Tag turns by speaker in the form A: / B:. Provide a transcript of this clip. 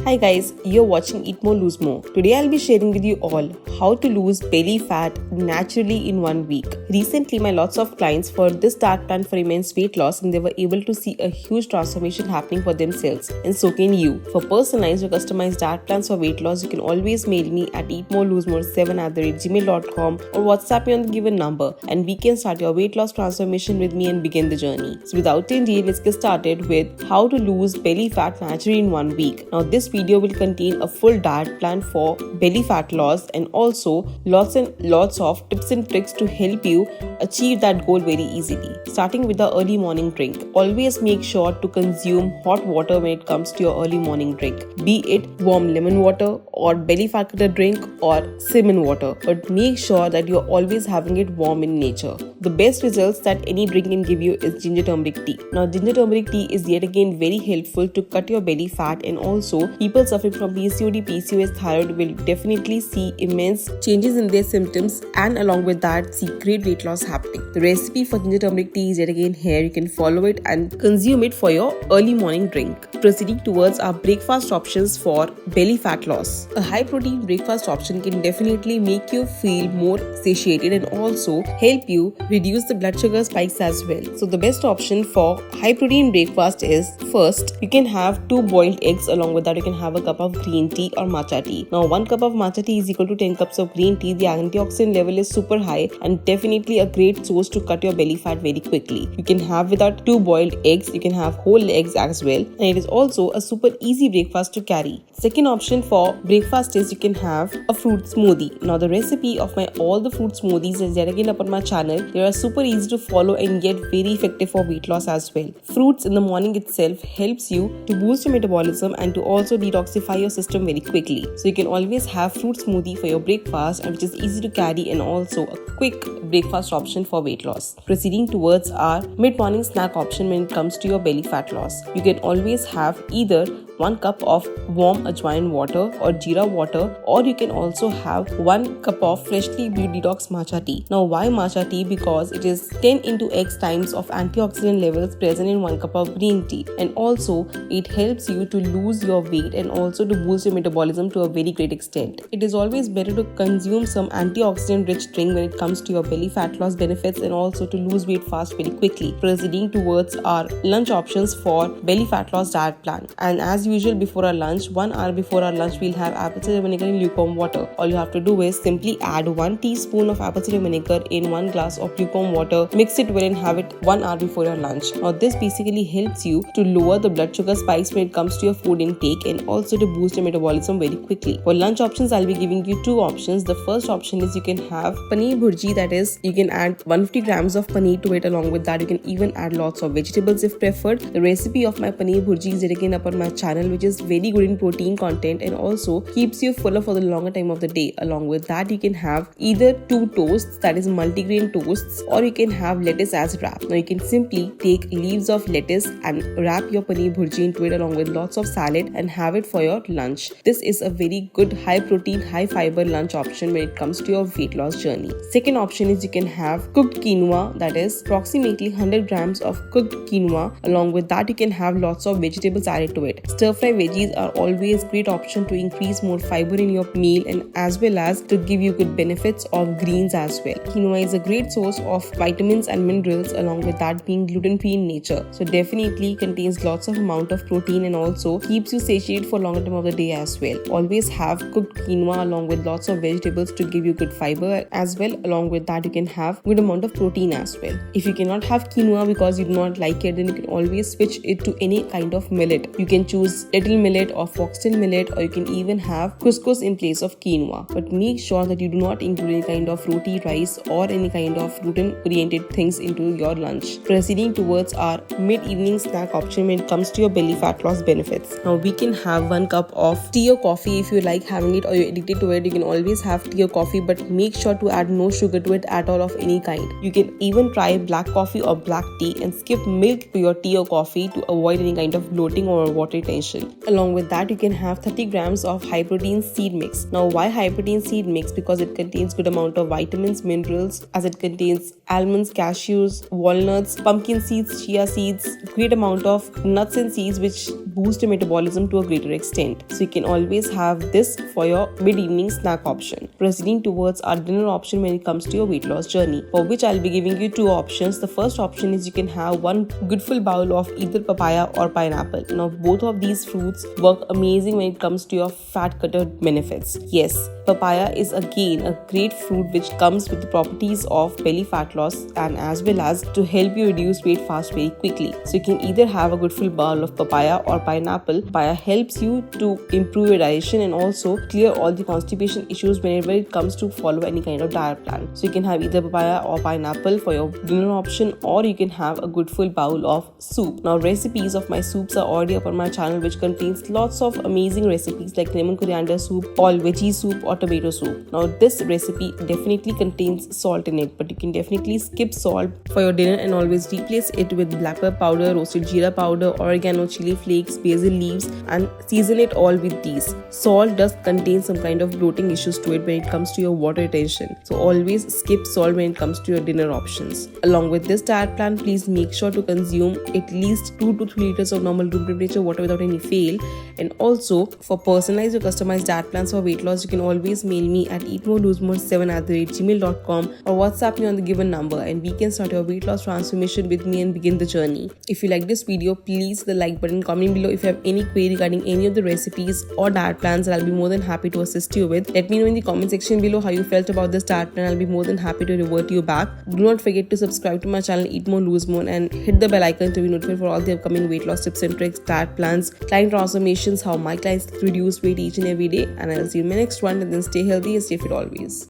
A: Hi guys, you're watching Eat More Lose More. Today I'll be sharing with you all how to lose belly fat naturally in 1 week. Recently my lots of clients for this diet plan for immense weight loss and they were able to see a huge transformation happening for themselves, and so can you. For personalized or customized diet plans for weight loss, you can always mail me at eatmorelosemore7@gmail.com or WhatsApp me on the given number and we can start your weight loss transformation with me and begin the journey. So without delay, let's get started with how to lose belly fat naturally in 1 week. Now this video will contain a full diet plan for belly fat loss and also lots and lots of tips and tricks to help you achieve that goal very easily. Starting with the early morning drink. Always make sure to consume hot water when it comes to your early morning drink. Be it warm lemon water or belly fat cutter drink or cinnamon water. But make sure that you're always having it warm in nature. The best results that any drink can give you is ginger turmeric tea. Now ginger turmeric tea is yet again very helpful to cut your belly fat, and also people suffering from PCOD, PCOS, thyroid will definitely see immense changes in their symptoms, and along with that see great weight loss happening. The recipe for ginger turmeric tea is yet again here. You can follow it and consume it for your early morning drink. Proceeding towards our breakfast options for belly fat loss. A high protein breakfast option can definitely make you feel more satiated and also help you reduce the blood sugar spikes as well. So the best option for high protein breakfast is, first, you can have 2 boiled eggs. Along with that you can have a cup of green tea or matcha tea. Now 1 cup of matcha tea is equal to 10 cups of green tea. The antioxidant level is super high and definitely a great source to cut your belly fat very quickly. You can have without 2 boiled eggs, you can have whole eggs as well, and it is also a super easy breakfast to carry. Second option for breakfast is you can have a fruit smoothie. Now the recipe of my all the fruit smoothies is yet again up on my channel. They are super easy to follow and yet very effective for weight loss as well. Fruits in the morning itself helps you to boost your metabolism and to also detoxify your system very quickly. So you can always have fruit smoothie for your breakfast, and which is easy to carry and also a quick breakfast option for weight loss. Proceeding towards our mid-morning snack option when it comes to your belly fat loss. You can always have either 1 cup of warm ajwain water or jeera water, or you can also have 1 cup of freshly brewed detox matcha tea. Now why matcha tea? Because it is 10 into X times of antioxidant levels present in 1 cup of green tea, and also it helps you to lose your weight and also to boost your metabolism to a very great extent. It is always better to consume some antioxidant rich drink when it comes to your belly fat loss benefits and also to lose weight fast very quickly. Proceeding towards our lunch options for belly fat loss diet plan. And as usual, before our lunch, 1 hour before our lunch, we'll have apple cider vinegar in lukewarm water. All you have to do is simply add 1 teaspoon of apple cider vinegar in 1 glass of lukewarm water, mix it well and have it 1 hour before your lunch. Now this basically helps you to lower the blood sugar spikes when it comes to your food intake and also to boost your metabolism very quickly. For lunch options, I'll be giving you 2 options. The first option is you can have paneer bhurji, that is you can add 150 grams of paneer to it. Along with that you can even add lots of vegetables if preferred. The recipe of my paneer bhurji is again up on my channel, which is very good in protein content and also keeps you fuller for the longer time of the day. Along with that you can have either 2 toasts, that is multigrain toasts, or you can have lettuce as wrap. Now you can simply take leaves of lettuce and wrap your paneer bhurji into it along with lots of salad and have it for your lunch. This is a very good high protein, high fiber lunch option when it comes to your weight loss journey. Second option is you can have cooked quinoa, that is approximately 100 grams of cooked quinoa. Along with that you can have lots of vegetables added to it. Stir fry veggies are always great option to increase more fiber in your meal and as well as to give you good benefits of greens as well. Quinoa is a great source of vitamins and minerals, along with that being gluten-free in nature. So definitely contains lots of amount of protein and also keeps you satiated for longer time of the day as well. Always have cooked quinoa along with lots of vegetables to give you good fiber as well. Along with that you can have good amount of protein as well. If you cannot have quinoa because you do not like it, then you can always switch it to any kind of millet. You can choose little millet or foxtail millet, or you can even have couscous in place of quinoa. But make sure that you do not include any kind of roti, rice or any kind of gluten oriented things into your lunch. Proceeding towards our mid-evening snack option when it comes to your belly fat loss benefits. Now we can have 1 cup of tea or coffee if you like having it, or you're addicted to it. You can always have tea or coffee, but make sure to add no sugar to it at all of any kind. You can even try black coffee or black tea and skip milk to your tea or coffee to avoid any kind of bloating or water retention. transformation. Along with that, you can have 30 grams of high protein seed mix. Now, why high protein seed mix? Because it contains good amount of vitamins, minerals, as it contains almonds, cashews, walnuts, pumpkin seeds, chia seeds, great amount of nuts and seeds which boost your metabolism to a greater extent. So you can always have this for your mid-evening snack option. Proceeding towards our dinner option when it comes to your weight loss journey, for which I'll be giving you two options. The first option is you can have one good full bowl of either papaya or pineapple. Now both of these fruits work amazing when it comes to your fat cutter benefits. Yes, papaya is again a great fruit which comes with the properties of belly fat loss and as well as to help you reduce weight fast very quickly. So you can either have a good full bowl of papaya or pineapple. Papaya helps you to improve your digestion and also clear all the constipation issues whenever it comes to follow any kind of diet plan. So you can have either papaya or pineapple for your dinner option, or you can have a good full bowl of soup. Now recipes of my soups are already up on my channel, which contains lots of amazing recipes like lemon coriander soup, all veggie soup or tomato soup. Now this recipe definitely contains salt in it, but you can definitely skip salt for your dinner and always replace it with black pepper powder, roasted jeera powder, oregano, chili flakes, basil leaves, and season it all with these. Salt does contain some kind of bloating issues to it when it comes to your water retention, so always skip salt when it comes to your dinner options. Along with this diet plan, please make sure to consume at least 2 to 3 liters of normal room temperature water without any fail. And also for personalized or customized diet plans for weight loss, you can always mail me at eatmoreloosemore7@gmail.com or WhatsApp me on the given number, and we can start your weight loss transformation with me and begin the journey. If you like this video, please hit the like button, comment below if you have any query regarding any of the recipes or diet plans that I'll be more than happy to assist you with. Let me know in the comment section below how you felt about this diet plan. I'll be more than happy to revert you back. Do not forget to subscribe to my channel Eat More Lose More and hit the bell icon to be notified for all the upcoming weight loss tips and tricks, diet plans, client transformations, how my clients reduce weight each and every day. And I'll see you in my next one, and then stay healthy and stay fit always.